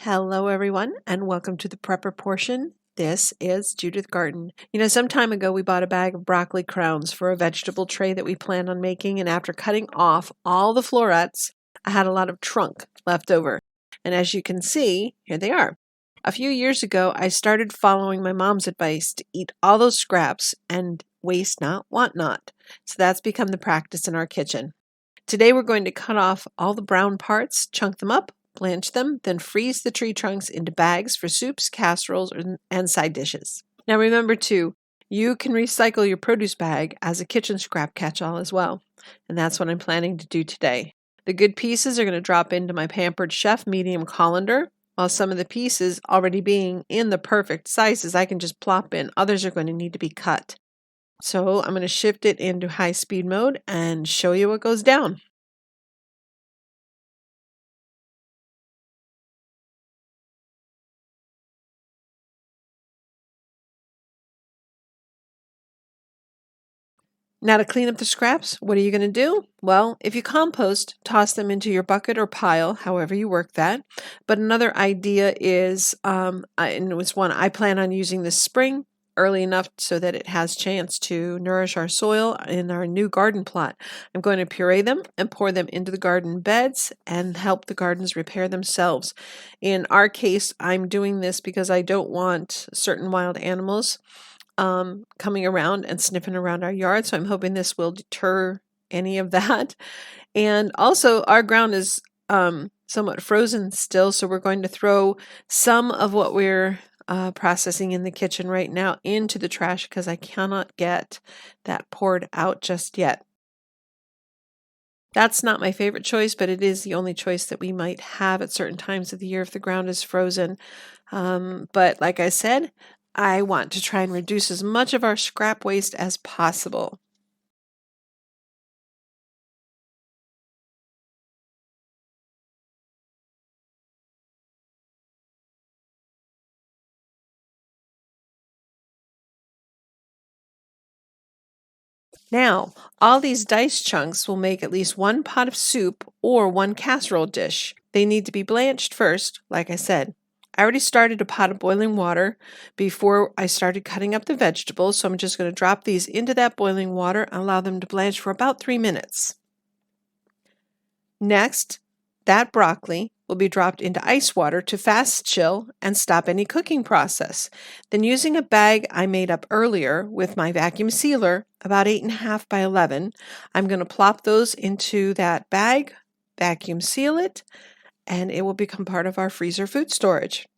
Hello, everyone, and welcome to the Prepper portion. This is Judith Garden. Some time ago we bought a bag of broccoli crowns for a vegetable tray that we planned on making, and after cutting off all the florets, I had a lot of trunk left over. And as you can see, here they are. A few years ago, I started following my mom's advice to eat all those scraps and waste not, want not. So that's become the practice in our kitchen. Today we're going to cut off all the brown parts, chunk them up, blanch them, then freeze the tree trunks into bags for soups, casseroles, and side dishes. Now remember too, you can recycle your produce bag as a kitchen scrap catch-all as well, and that's what I'm planning to do today. The good pieces are going to drop into my Pampered Chef medium colander, while some of the pieces already being in the perfect sizes I can just plop in. Others are going to need to be cut. So I'm going to shift it into high speed mode and show you what goes down. Now to clean up the scraps, what are you going to do? Well, if you compost, toss them into your bucket or pile, however you work that. But another idea is, and it was one I plan on using this spring, early enough so that it has chance to nourish our soil in our new garden plot. I'm going to puree them and pour them into the garden beds and help the gardens repair themselves. In our case, I'm doing this because I don't want certain wild animals coming around and sniffing around our yard. So I'm hoping this will deter any of that. And also our ground is somewhat frozen still. So we're going to throw some of what we're processing in the kitchen right now into the trash because I cannot get that poured out just yet. That's not my favorite choice, but it is the only choice that we might have at certain times of the year if the ground is frozen. But like I said, I want to try and reduce as much of our scrap waste as possible. Now, all these dice chunks will make at least one pot of soup or one casserole dish. They need to be blanched first, like I said. I already started a pot of boiling water before I started cutting up the vegetables, so I'm just going to drop these into that boiling water and allow them to blanch for about 3 minutes. Next, that broccoli will be dropped into ice water to fast chill and stop any cooking process. Then using a bag I made up earlier with my vacuum sealer, about 8.5 by 11, I'm going to plop those into that bag, vacuum seal it, and it will become part of our freezer food storage.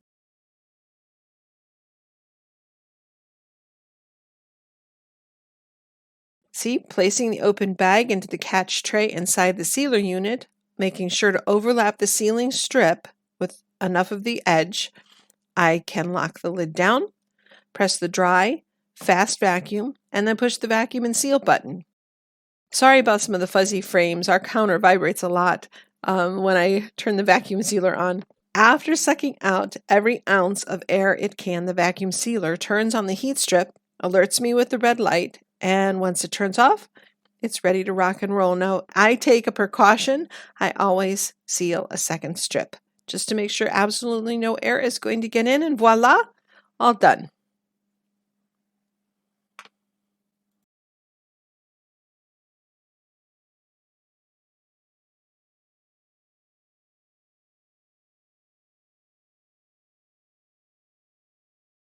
See, placing the open bag into the catch tray inside the sealer unit, making sure to overlap the sealing strip with enough of the edge, I can lock the lid down, press the dry, fast vacuum, and then push the vacuum and seal button. Sorry about some of the fuzzy frames. Our counter vibrates a lot when I turn the vacuum sealer on. After sucking out every ounce of air it can, the vacuum sealer turns on the heat strip, alerts me with the red light, and once it turns off, it's ready to rock and roll. Now, I take a precaution. I always seal a second strip just to make sure absolutely no air is going to get in, and voila, all done.